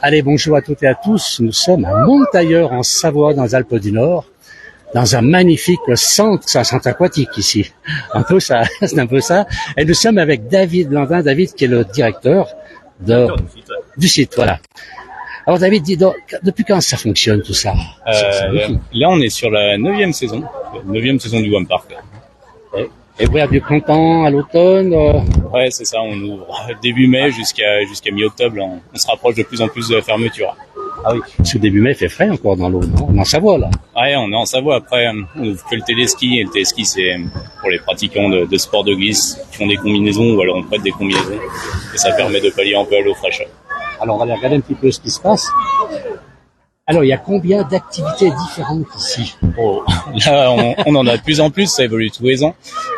Allez, bonjour à toutes et à tous. Nous sommes à Montailleur en Savoie, dans les Alpes du Nord, dans un magnifique centre aquatique ici. Un peu ça, c'est un peu ça. Et nous sommes avec David Landin, David qui est le directeur du site, voilà. Alors David, dis donc, depuis quand ça fonctionne tout ça? Là, on est sur la 9e saison du One Park. Et vous avez du printemps à l'automne Ouais, c'est ça, on ouvre début mai jusqu'à mi-octobre. On se rapproche de plus en plus de la fermeture. Ah oui, parce que début mai, il fait frais encore dans l'eau, non? On est en Savoie, là. Ouais, on est en Savoie. Après, on ouvre que le téléski. Et le téléski, c'est pour les pratiquants de sport de glisse qui font des combinaisons ou alors on prête des combinaisons. Et ça permet de pallier un peu à l'eau fraîche. Alors, on va aller regarder un petit peu ce qui se passe. Alors, il y a combien d'activités différentes ici? Oh, là, on en a de plus en plus, ça évolue tous les ans.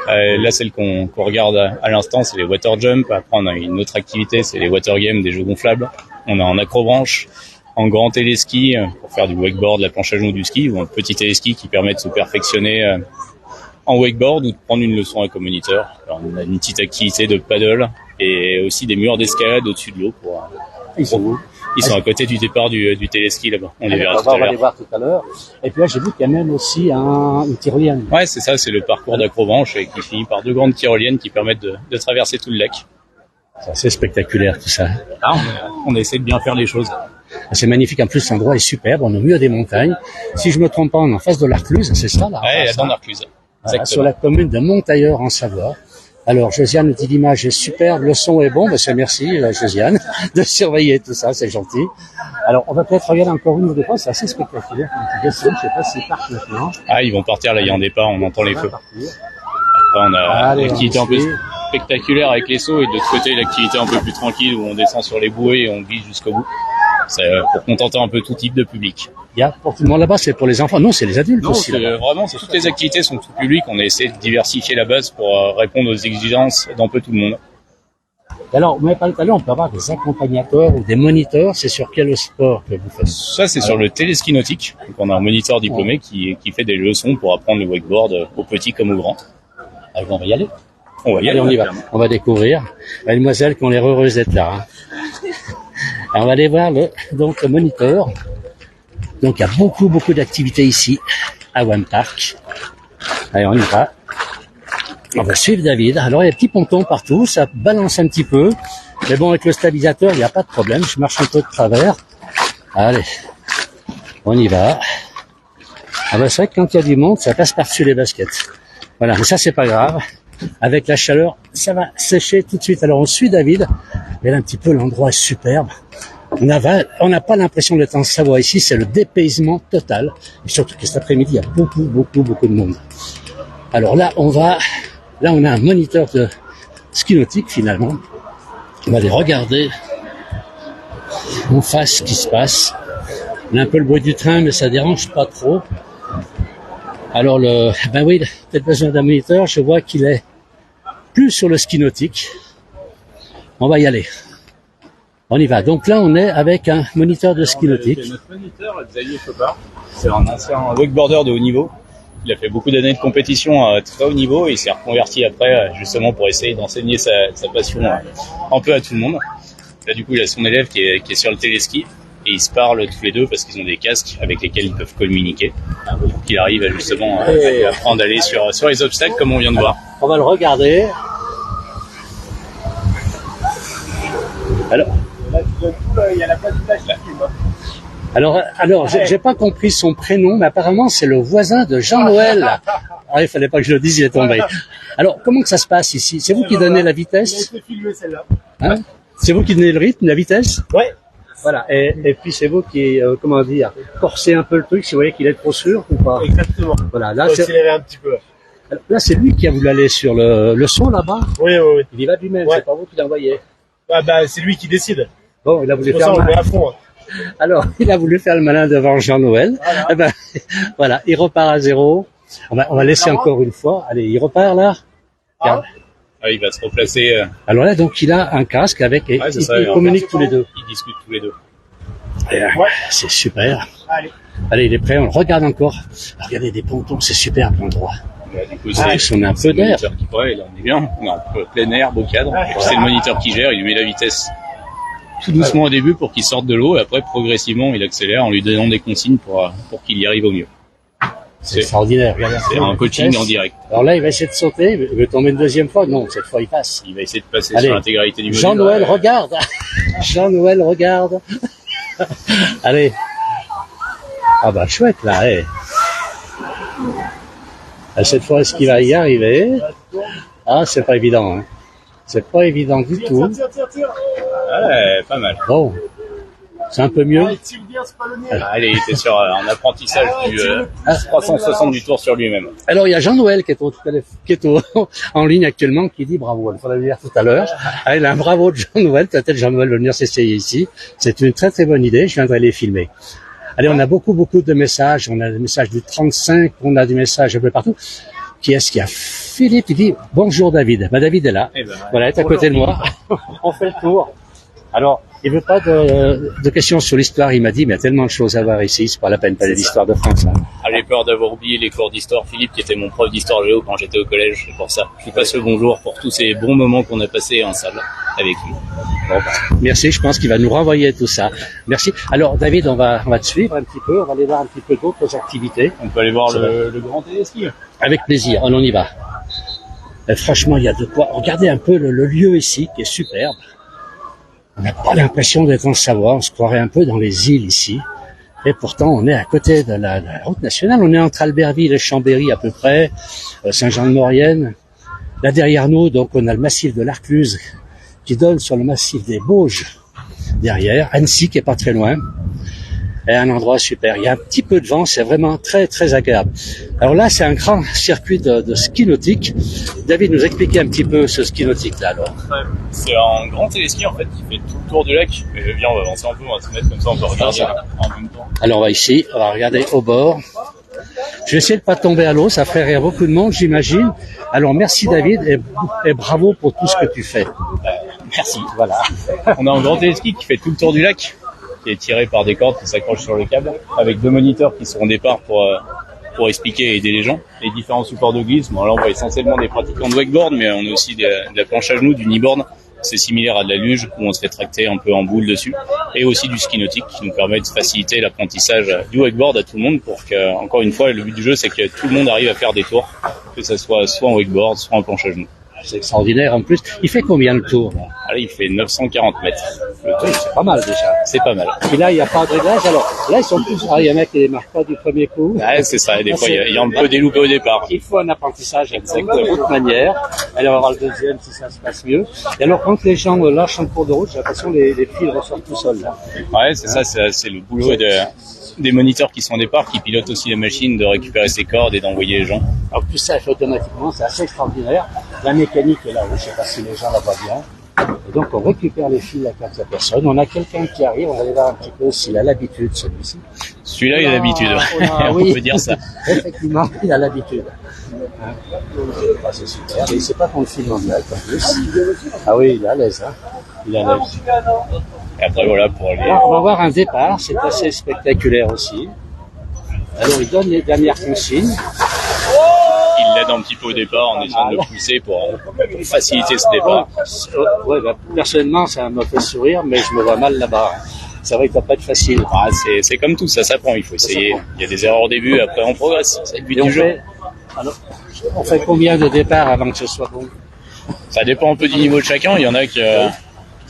Là, celle qu'on regarde à l'instant, c'est les water jump. Après, on a une autre activité, c'est les water games, des jeux gonflables. On a en acrobranche, en grand téléski pour faire du wakeboard, la planche à genoux, du ski, ou un petit téléski qui permet de se perfectionner en wakeboard ou de prendre une leçon avec un moniteur. Alors, on a une petite activité de paddle et aussi des murs d'escalade au-dessus de l'eau pour Ils sont où? Ils sont à côté du départ du téléski là-bas. On les verra tout à On va l'heure. les voir tout à l'heure. Et puis là, j'ai vu qu'il y a même aussi une tyrolienne. Ouais, c'est ça, c'est le parcours d'acrobranche qui finit par 2 grandes tyroliennes qui permettent de traverser tout le lac. C'est assez spectaculaire tout ça. Ah, on essaie de bien faire les choses. C'est magnifique. En plus, l'endroit est superbe. On est au milieu des montagnes. Si je me trompe pas, on est en face de l'Arcluse, c'est ça là? Ouais, dans l'Arcluse. Voilà, sur la commune de Montailleur en Savoie. Alors, Josiane nous dit l'image est superbe, le son est bon. Ben, c'est merci, Josiane, de surveiller tout ça, c'est gentil. Alors, on va peut-être regarder encore une ou deux fois, c'est assez spectaculaire. Je sais pas s'ils partent maintenant. Ah, ils vont partir, là, il y a un départ, on entend les feux. Après, on a l'activité un peu spectaculaire avec les sauts et de l'autre côté, l'activité un peu plus tranquille où on descend sur les bouées et on glisse jusqu'au bout. C'est pour contenter un peu tout type de public. Il y a pour tout le monde là-bas, c'est pour les enfants. Non, c'est les adultes non, aussi. Vraiment, toutes les activités sont tout public. On a essayé de diversifier la base pour répondre aux exigences d'un peu tout le monde. Alors, vous m'avez parlé tout à l'heure, on peut avoir des accompagnateurs ou des moniteurs. C'est sur quel sport que vous faites? Ça, c'est sur le téléski nautique. Donc, on a un moniteur diplômé qui fait des leçons pour apprendre le wakeboard aux petits comme aux grands. Alors, on va y aller. On va y aller. Allez, on y va. On va découvrir. Les demoiselles qui ont l'air heureuses d'être là. Hein. Alors, on va aller voir le moniteur. Donc, il y a beaucoup d'activités ici, à One Park. Allez, on y va. On va suivre David. Alors, il y a des petits pontons partout, ça balance un petit peu. Mais bon, avec le stabilisateur, il n'y a pas de problème. Je marche un peu de travers. Allez, on y va. Ah ben, c'est vrai que quand il y a du monde, ça passe par-dessus les baskets. Voilà, mais ça, c'est pas grave. Avec la chaleur, ça va sécher tout de suite. Alors, on suit David. Mais là, un petit peu, l'endroit est superbe. On n'a pas l'impression d'être en Savoie ici, c'est le dépaysement total. Et surtout que cet après-midi, il y a beaucoup de monde. Alors là, on a un moniteur de ski nautique finalement. On va aller regarder en face ce qui se passe. On a un peu le bruit du train, mais ça dérange pas trop. Alors ben oui, il a peut-être besoin d'un moniteur. Je vois qu'il est plus sur le ski nautique. On va y aller. On y va. Donc là, on est avec un moniteur de ski nautique. C'est notre moniteur, Xavier Chopard. C'est un ancien wakeboarder de haut niveau. Il a fait beaucoup d'années de compétition à très haut niveau et il s'est reconverti après justement pour essayer d'enseigner sa passion un peu à tout le monde. Là, du coup, il a son élève qui est sur le téléski et ils se parlent tous les deux parce qu'ils ont des casques avec lesquels ils peuvent communiquer. Donc, il arrive justement à apprendre à aller sur les obstacles comme on vient de voir. On va le regarder. Alors, j'ai pas compris son prénom, mais apparemment c'est le voisin de Jean-Noël. Ah, il fallait pas que je le dise, il est tombé. Alors, comment que ça se passe ici? C'est vous qui donnez la vitesse? Hein? C'est vous qui donnez le rythme, la vitesse? Ouais. Voilà. Et puis c'est vous qui, corsez un peu le truc, si vous voyez qu'il est trop sûr ou pas? Exactement. Voilà. Là, accélérer un petit peu. Alors, là, c'est lui qui a voulu aller sur le son là-bas. Oui. Il y va lui-même, Ouais. c'est pas vous qui l'envoyez. Ah bah, c'est lui qui décide. Bon, il a voulu Pour faire ça, on le le met malin. à fond. Hein. Alors, il a voulu faire le malin devant Jean-Noël. Voilà. Eh ben, voilà, il repart à zéro. On va laisser encore une fois. Allez, il repart là. Regarde. Ah, il va se replacer. Alors là, donc, il a un casque avec, et Ouais, c'est ils ça, communiquent tous les deux. Ils discutent tous les deux. Et, Ouais. c'est super. Allez. Allez, il est prêt, on le regarde encore. Regardez des pontons, c'est superbe l'endroit. Là, du coup, on a un peu d'air. Ouais, là, on est bien. On a un peu plein air, beau cadre. Et puis, c'est le moniteur qui gère. Il lui met la vitesse tout doucement au début pour qu'il sorte de l'eau. Et après, progressivement, il accélère en lui donnant des consignes pour qu'il y arrive au mieux. C'est extraordinaire. C'est un coaching en direct. Alors là, il va essayer de sauter. Il veut tomber une deuxième fois. Non, cette fois, il passe. Il va essayer de passer sur l'intégralité du module. Jean-Noël, regarde. Jean-Noël, regarde. Allez. Ah bah, chouette, là, Cette fois, est-ce qu'il va y arriver? Ah, c'est pas évident, hein. C'est pas évident du tout. Ouais, pas mal. Bon. C'est un peu mieux. Allez, il était sur un apprentissage du 360 du tour sur lui-même. Alors, il y a Jean-Noël qui est en ligne actuellement, qui dit bravo. Il faudrait le dire tout à l'heure. Ah, il a un bravo de Jean-Noël. Peut-être Jean-Noël va venir s'essayer ici. C'est une très très bonne idée. Je viendrai les filmer. Allez, on a beaucoup de messages. On a des messages du 35, on a des messages un peu partout. Qui est-ce qu'il y a? Philippe, il dit bonjour David. Bah, David est là. Voilà, il est à côté de moi. On fait le tour. Alors, il veut pas de questions sur l'histoire. Il m'a dit, mais il y a tellement de choses à voir ici. C'est pas la peine de parler de l'histoire de France. Hein. Ah, j'ai peur d'avoir oublié les cours d'histoire. Philippe, qui était mon prof d'histoire géo quand j'étais au collège, c'est pour ça. Je lui passe le bonjour pour tous ces bons moments qu'on a passés en salle avec lui. Bon, merci. Je pense qu'il va nous renvoyer tout ça. Merci. Alors, David, on va te suivre un petit peu. On va aller voir un petit peu d'autres activités. On peut aller voir le grand téléski. Avec plaisir. On y va. Et franchement, il y a de quoi. Regardez un peu le lieu ici, qui est superbe. On n'a pas l'impression d'être en Savoie, on se croirait un peu dans les îles ici. Et pourtant, on est à côté de la route nationale. On est entre Albertville et Chambéry à peu près, Saint-Jean-de-Maurienne. Là derrière nous, donc, on a le massif de l'Arcluse qui donne sur le massif des Bauges derrière. Annecy qui est pas très loin. Et un endroit super. Il y a un petit peu de vent, c'est vraiment très très agréable. Alors là, c'est un grand circuit de ski nautique. David nous expliquait un petit peu ce ski nautique là alors. Ouais, c'est un grand téléski en fait qui fait tout le tour du lac. Mais viens, on va avancer un peu, on va se mettre comme ça, on peut regarder en même temps. Alors on va ici, on va regarder au bord. Je vais essayer de pas tomber à l'eau, ça ferait rire beaucoup de monde, j'imagine. Alors merci David et bravo pour tout ce que tu fais. Merci. Voilà. On a un grand téléski qui fait tout le tour du lac, qui est tiré par des cordes qui s'accrochent sur le câble, avec 2 moniteurs qui seront au départ pour expliquer et aider les gens, les différents supports de glisse. Bon, là, on voit essentiellement des pratiquants de wakeboard, mais on a aussi de la planche à genoux, du kneeboard. C'est similaire à de la luge, où on se fait tracter un peu en boule dessus, et aussi du ski nautique, qui nous permet de faciliter l'apprentissage du wakeboard à tout le monde, pour que, encore une fois, le but du jeu, c'est que tout le monde arrive à faire des tours, que ça soit en wakeboard, soit en planche à genoux. C'est extraordinaire en plus. Il fait combien le tour là? Allez, il fait 940 mètres. Le tour, c'est pas mal déjà. C'est pas mal. Et là, il n'y a pas de réglage. Alors là, ils sont tous. Il y en a qui ne démarrent pas du premier coup. Ouais, c'est ça. Des fois, il y a un peu des loupés au départ. Il faut un apprentissage exactement de toute manière. Allez, on va voir le deuxième si ça se passe mieux. Et alors, quand les gens lâchent en cours de route, j'ai l'impression que les fils ressortent tout seuls là. Ouais, c'est ça. C'est le boulot des moniteurs qui sont au départ, qui pilotent aussi la machine, de récupérer ses cordes et d'envoyer les gens. Alors tout ça est fait automatiquement, c'est assez extraordinaire. La mécanique est là, je ne sais pas si les gens la voient bien. Et donc on récupère les fils à 4 personnes. On a quelqu'un qui arrive, on va aller voir un petit peu s'il a l'habitude celui-ci. Celui-là, il a l'habitude. Oui, on peut dire ça. Effectivement, il a l'habitude. C'est super. Et il ne sait pas qu'on le filme en direct en plus. Ah oui, il est à l'aise. Hein. Il est à l'aise. Et après, voilà, pour aller... Alors, on va voir un départ, c'est assez spectaculaire aussi. Alors, il donne les dernières consignes. Il l'aide un petit peu au départ en essayant de le pousser pour faciliter ce départ. Ouais, personnellement, ça me fait sourire, mais je me vois mal là-bas. C'est vrai que ça va pas être facile. Ah, c'est comme tout, ça s'apprend, il faut essayer. Il y a des erreurs au début, après on progresse. C'est le but du jeu. Alors, on fait combien de départs avant que ce soit bon? Ça dépend un peu du niveau de chacun. Il y en a qui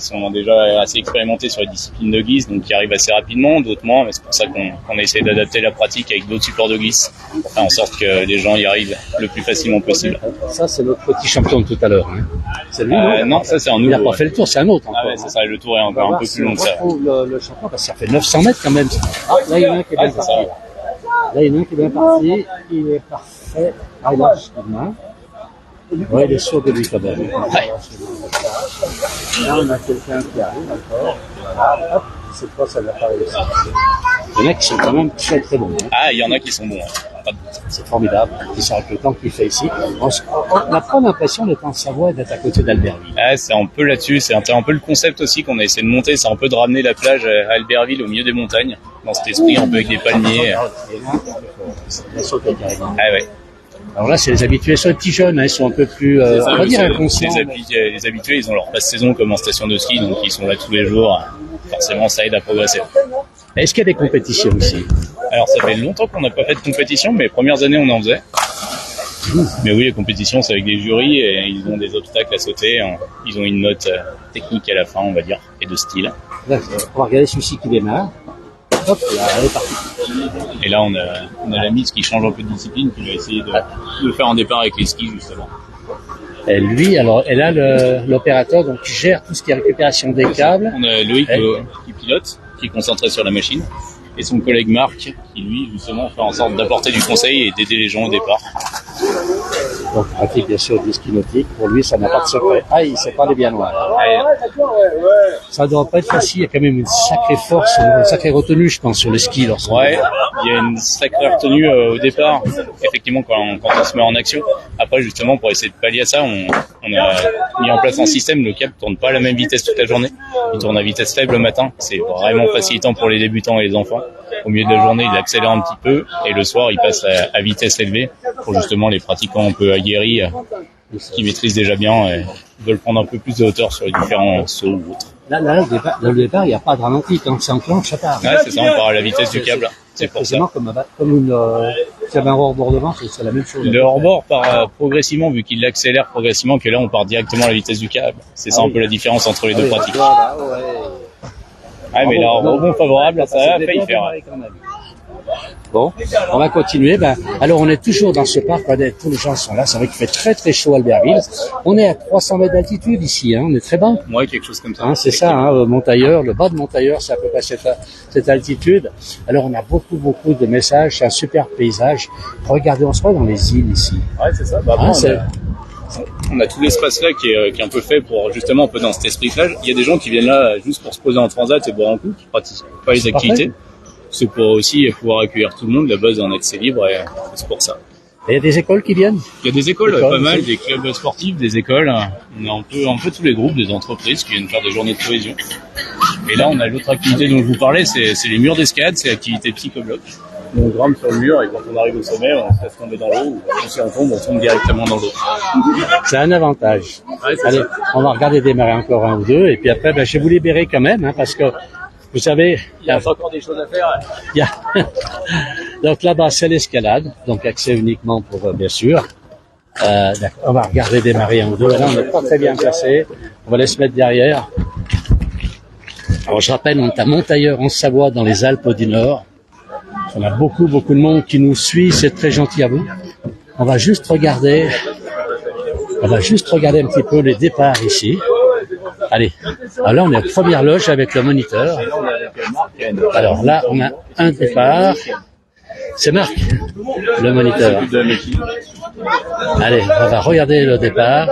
sont déjà assez expérimentés sur les disciplines de glisse, donc qui arrivent assez rapidement, d'autres moins, mais c'est pour ça qu'on essaie d'adapter la pratique avec d'autres supports de glisse, pour faire en sorte que les gens y arrivent le plus facilement possible. Ça, c'est notre petit champion de tout à l'heure. Hein. C'est lui, non, ça c'est un nouveau. Il n'a pas fait le tour, c'est un autre encore. Ah ouais, c'est ça, le tour est encore un peu plus long que ça. On retrouve le champion, parce que ça fait 900 mètres quand même. Ah, là, il y en a un qui est bien parti. Là, il y en a un qui est bien parti. Il est parfait. Ah, il lâche une main. Ouais, il est sûr de lui quand même. Ouais. Là, on a quelqu'un qui arrive encore. Voilà, hop, cette fois, ça n'a pas réussi. Il y en a qui sont quand même très très bons. Hein. Ah, il y en a qui sont bons. Hein. C'est formidable. Et c'est avec le temps qu'il fait ici. On n'a pas l'impression d'être en Savoie et d'être à côté d'Albertville. Ah, c'est un peu là-dessus. C'est un peu le concept aussi qu'on a essayé de monter. C'est un peu de ramener la plage à Albertville au milieu des montagnes. Dans cet esprit un peu avec des palmiers. Il y en a un qui a sauté carrément. Ah ouais. Alors là, c'est les habitués, sont les petits jeunes, hein, ils sont un peu plus, C'est ça, on va dire c'est- inconscients. les habitués, ils ont leur passe-saison comme en station de ski, donc ils sont là tous les jours. Forcément, ça aide à progresser. Est-ce qu'il y a des compétitions ici? Alors, ça fait longtemps qu'on n'a pas fait de compétition, mais les premières années, on en faisait. Mais oui, les compétitions, c'est avec des jurys et ils ont des obstacles à sauter. Ils ont une note technique à la fin, on va dire, et de style. D'accord. On va regarder celui-ci qui démarre. Hop, là, elle est partie. Et là, on a la mise qui change un peu de discipline, qui va essayer de faire un départ avec les skis, justement. Et lui, alors, elle a l'opérateur, donc, qui gère tout ce qui est récupération des câbles. On a Loïc qui pilote, qui est concentré sur la machine. Et son collègue Marc, qui lui, justement, fait en sorte d'apporter du conseil et d'aider les gens au départ. Donc, il pratique bien sûr du ski nautique. Pour lui, ça n'a pas de secret. Ah, il sait parler bien loin. Ça doit pas être facile. Il y a quand même une sacrée force, une sacrée retenue, je pense, sur le ski. Ouais, il y a une sacrée retenue au départ, effectivement, quand on se met en action. Après, justement, pour essayer de pallier à ça, on a mis en place un système. Le câble tourne pas à la même vitesse toute la journée. Il tourne à vitesse faible le matin. C'est vraiment facilitant pour les débutants et les enfants. Au milieu de la journée, il accélère un petit peu. Et le soir, il passe à vitesse élevée pour justement les pratiquants un peu aguerris qui maîtrisent déjà bien et veulent prendre un peu plus de hauteur sur les différents sauts ou autres. Là, le départ, il n'y a pas de ralenti. Quand c'est enclenche, ça part. Ouais, c'est ça, on part à la vitesse du câble. C'est pour ça. Comme une, s'il y avait un hors-bord devant, c'est la même chose. Le hors-bord part progressivement, vu qu'il accélère progressivement, que là, on part directement à la vitesse du câble. C'est ça un peu la différence entre les deux pratiques. Ouais, mais là, rebond favorable, ça a failli faire. Bon, on va continuer. Alors, on est toujours dans ce parc. Tous les gens sont là. C'est vrai qu'il fait très très chaud à Albertville. On est à 300 mètres d'altitude ici. On est très bas. Ouais, quelque chose comme ça. C'est ça, Montailleur. Le bas de Montailleur, c'est à peu près cette altitude. Alors, on a beaucoup de messages. C'est un super paysage. Regardez, on se voit dans les îles ici. Ouais, c'est ça. On a tout l'espace là qui est un peu fait pour justement un peu dans cet esprit-là. Il y a des gens qui viennent là juste pour se poser en transat et boire un coup, qui pratiquent pas les activités. Parfait. C'est pour aussi pouvoir accueillir tout le monde. La base est en accès libre et c'est pour ça. Et il y a des écoles qui viennent? Il y a des écoles, pas mal, des clubs sportifs, des écoles. On a un peu tous les groupes, des entreprises qui viennent faire des journées de cohésion. Et là, on a l'autre activité dont je vous parlais, c'est les murs d'escalade, c'est l'activité psychobloc. On grimpe sur le mur et quand on arrive au sommet, on se laisse tomber dans l'eau. Ou si on tombe directement dans l'eau. C'est un avantage. Ouais, allez, on va regarder démarrer encore un ou deux. Et puis après, je vais vous libérer quand même, parce que vous savez, il y a encore des choses à faire. Donc là-bas, c'est l'escalade, donc accès uniquement pour, bien sûr. On va regarder démarrer un ou deux. Là, on n'est pas très bien placé. On va les se mettre derrière. Alors, je rappelle, on est à Montailleur en Savoie, dans les Alpes du Nord. On a beaucoup de monde qui nous suit. C'est très gentil à vous. On va juste regarder un petit peu les départs ici. Allez, alors là on est à première loge avec le moniteur. Alors là on a un départ. C'est Marc, le moniteur. Allez, on va regarder le départ.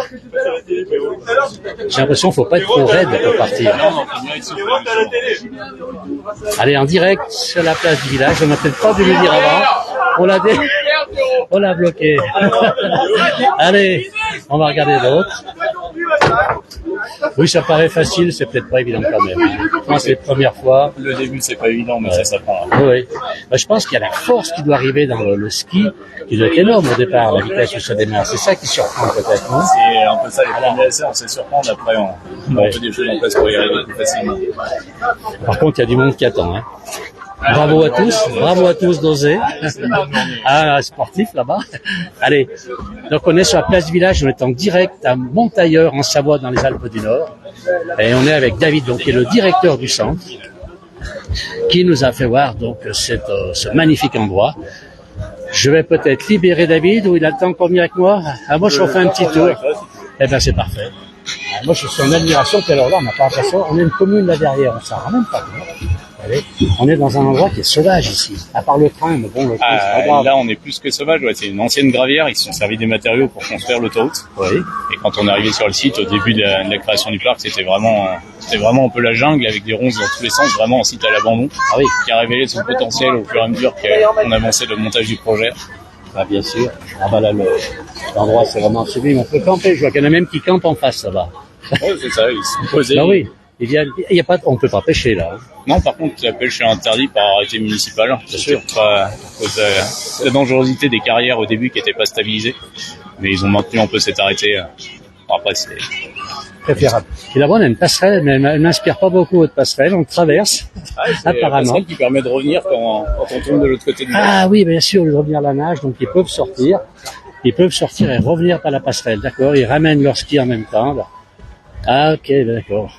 J'ai l'impression qu'il ne faut pas être trop raide pour partir. Allez, en direct sur la place du village. On n'a peut-être pas dû le dire avant. On l'a bloqué. Allez, on va regarder l'autre. Oui, ça paraît facile, c'est peut-être pas évident quand même. Moi, c'est la première fois. Le début, c'est pas évident, mais ça s'apprend. Oui. Je pense qu'il y a la force qui doit arriver dans le ski, qui doit être énorme au départ, la vitesse où ça démarre. C'est ça qui surprend peut-être, non? C'est un peu ça, les premiers essais, on sait surprendre. Après, on fait des choses en place pour y arriver plus facilement. Par contre, il y a du monde qui attend. Bravo à tous d'oser. Un sportif là-bas. Allez, donc on est sur la place du village, on est en direct à Montailleur en Savoie dans les Alpes du Nord. Et on est avec David, donc, qui est le directeur du centre, qui nous a fait voir donc ce magnifique endroit. Je vais peut-être libérer David, ou il a le temps pour venir avec moi. Moi je refais un petit tour. Eh ben c'est parfait. Moi je suis en admiration, puis alors là on n'a pas l'impression, on est une commune là derrière, on s'en rend même pas compte. On est dans un endroit qui est sauvage ici, à part le train, mais bon, le train, c'est pas grave. Là, on est plus que sauvage, c'est une ancienne gravière, ils se sont servis des matériaux pour construire l'autoroute. Oui. Et quand on est arrivé sur le site, au début de la création du parc, c'était vraiment un peu la jungle, avec des ronces dans tous les sens, vraiment un site à l'abandon, qui a révélé son potentiel au fur et à mesure qu'on avançait le montage du projet. Ah, bien sûr. Là, l'endroit, c'est vraiment sublime. On peut camper, je vois qu'il y en a même qui campent en face, là-bas. Oui, c'est ça, ils sont posés. Oui. Il y a pas, on peut pas pêcher là. Hein. Non, par contre, la pêche est interdite par arrêté municipal. Bien sûr. Pas à cause de la dangerosité des carrières au début qui n'étaient pas stabilisées. Mais ils ont maintenu un peu cet arrêté. Bon, après, c'est Préférable. Et là-bas, on a une passerelle, mais elle m'inspire pas beaucoup votre passerelle. On traverse, apparemment. C'est qui permet de revenir quand on tombe de l'autre côté du lac. Ah oui, bien sûr, de revenir à la nage, donc ils peuvent sortir. Ils peuvent sortir et revenir par la passerelle, d'accord. Ils ramènent leur ski en même temps. Là. Ah ok, d'accord.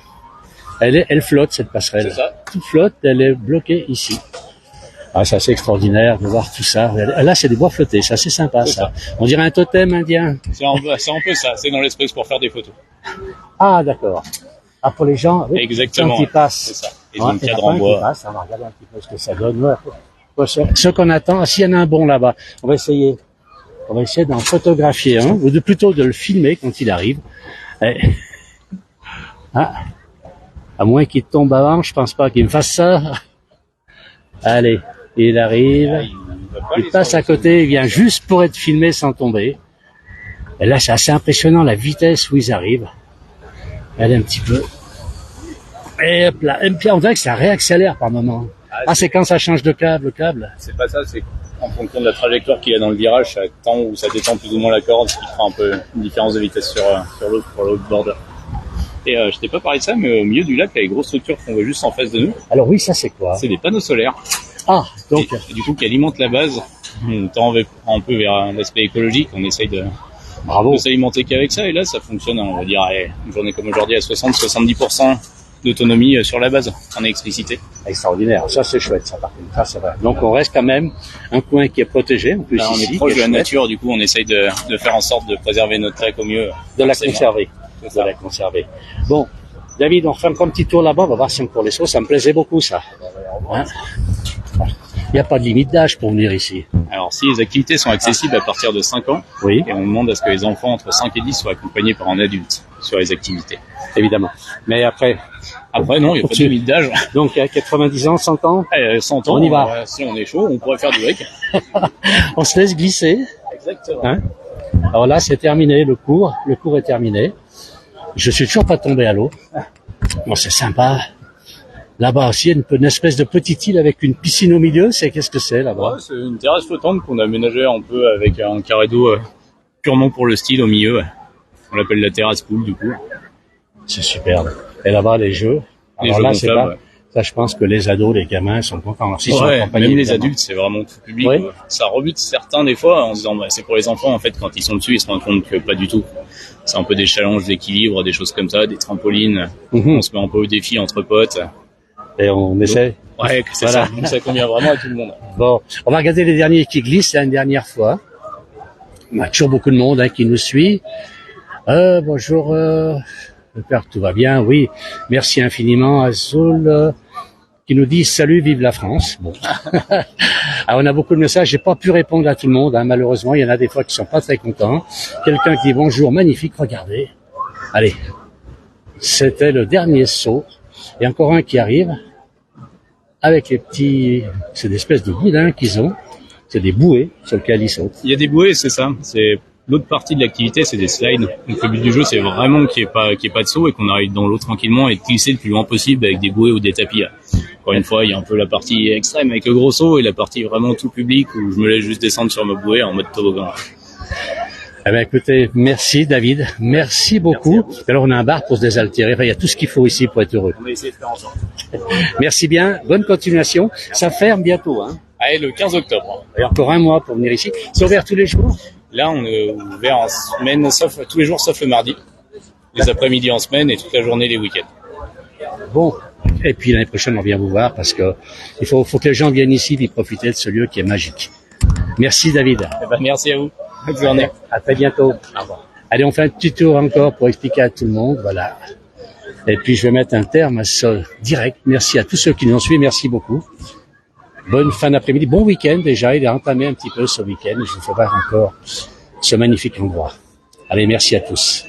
Elle flotte cette passerelle. C'est ça. Tout flotte, elle est bloquée ici. Ah, ça c'est extraordinaire de voir tout ça. Là, c'est des bois flottés, ça c'est sympa ça. On dirait un totem indien. C'est un peu ça, c'est dans l'espèce pour faire des photos. Ah d'accord. Ah pour les gens, oui, exactement. Quand ils passent. C'est ça. Ils ont le cadre en bois. Passe, on va regarder un petit peu ce que ça donne. Ouais. Ce qu'on attend, s'il y en a un bon là-bas, on va essayer d'en photographier un, ou plutôt de le filmer quand il arrive. Ah. À moins qu'il tombe avant, je pense pas qu'il me fasse ça. Allez, il arrive, il passe à côté, il vient juste pour être filmé sans tomber. Et là, c'est assez impressionnant la vitesse où ils arrivent. Allez un petit peu. Et hop là, et puis on dirait que ça réaccélère par moment. Ah, c'est quand ça change de câble, C'est pas ça, c'est en fonction de la trajectoire qu'il y a dans le virage, ça tend ou ça détend plus ou moins la corde, ce qui fera un peu une différence de vitesse sur l'autre, pour l'autre border. Et je t'ai pas parlé de ça, mais au milieu du lac, il y a les grosses structures qu'on voit juste en face de nous. Alors oui, ça c'est quoi? C'est des panneaux solaires. Ah, donc... Et du coup, qui alimentent la base. On tend un peu vers l'aspect écologique, on essaye de s'alimenter qu'avec ça, et là, ça fonctionne, on va dire, une journée comme aujourd'hui, à 60-70% d'autonomie sur la base, en électricité. Extraordinaire, ça c'est chouette, ça par contre, ça c'est vrai. Donc on reste quand même un coin qui est protégé, en plus là, on ici, est proche de la nature, du coup on essaye de faire en sorte de préserver notre lac au mieux. De la conserver. De la conserver. Bon, David, on refait encore un petit tour là-bas, on va voir si on court les sauts, ça me plaisait beaucoup ça. Hein? Il n'y a pas de limite d'âge pour venir ici. Alors si les activités sont accessibles à partir de 5 ans, oui. Et on demande à ce que les enfants entre 5 et 10 soient accompagnés par un adulte sur les activités. Évidemment. Mais après non, il n'y a pas de limite d'âge. Donc à 90 ans, 100 ans 100 ans, on y va. Si on est chaud, on pourrait faire du wake. On se laisse glisser. Exactement. Hein? Alors là, c'est terminé, le cours est terminé. Je suis toujours pas tombé à l'eau. Bon, c'est sympa. Là-bas aussi, il y a une espèce de petite île avec une piscine au milieu. Qu'est-ce que c'est là-bas? Ouais, c'est une terrasse flottante qu'on a aménagée un peu avec un carré d'eau purement pour le style au milieu. On l'appelle la terrasse pool du coup. C'est superbe. Et là-bas, les jeux. Alors jeux là, c'est gonflables, pas... Ça, je pense que les ados, les gamins sont contents. S'ils sont ouais, accompagnés, même les évidemment. adultes, c'est vraiment tout public. Oui. Ça rebute certains des fois en se disant c'est pour les enfants. En fait, quand ils sont dessus, ils se rendent compte que pas du tout. C'est un peu des challenges d'équilibre, des choses comme ça, des trampolines. On se met un peu au défi entre potes. Et on essaie. Ouais, c'est voilà. ça. Donc ça convient vraiment à tout le monde. Bon, on va regarder les derniers qui glissent une dernière fois. On a toujours beaucoup de monde qui nous suit. Bonjour, j'espère que tout va bien. Oui, merci infiniment Azul qui nous dit salut, vive la France. Bon, alors, on a beaucoup de messages. J'ai pas pu répondre à tout le monde. Malheureusement, il y en a des fois qui sont pas très contents. Quelqu'un qui dit bonjour, magnifique. Regardez. Allez, c'était le dernier saut. Et encore un qui arrive avec les petits, c'est des espèces de boudins qu'ils ont. C'est des bouées sur lesquelles ils sautent. Il y a des bouées, c'est ça. C'est l'autre partie de l'activité, c'est des slides. Donc le but du jeu, c'est vraiment qu'il n'y ait pas de saut et qu'on arrive dans l'eau tranquillement et de glisser le plus loin possible avec des bouées ou des tapis. Encore une fois, il y a un peu la partie extrême avec le gros saut et la partie vraiment tout public où je me laisse juste descendre sur ma bouée en mode toboggan. Eh bien, écoutez, merci David, merci beaucoup. Merci. Alors on a un bar pour se désaltérer, enfin, il y a tout ce qu'il faut ici pour être heureux. On va essayer de faire ensemble. Merci bien, bonne continuation. Ça ferme bientôt, hein. Allez, le 15 octobre. Il y a encore un mois pour venir ici. C'est ouvert tous les jours? Là, on est ouvert en semaine, tous les jours sauf le mardi. Les après-midi en semaine et toute la journée les week-ends. Bon. Et puis l'année prochaine, on vient vous voir parce que il faut que les gens viennent ici et profiter de ce lieu qui est magique. Merci David. Eh ben, merci à vous. Bonne journée. À très bientôt. Au revoir. Allez, on fait un petit tour encore pour expliquer à tout le monde. Voilà. Et puis, je vais mettre un terme à ce direct. Merci à tous ceux qui nous ont suivis. Merci beaucoup. Bonne fin d'après-midi. Bon week-end déjà. Il est entamé un petit peu ce week-end. Je vous fais voir encore ce magnifique endroit. Allez, merci à tous.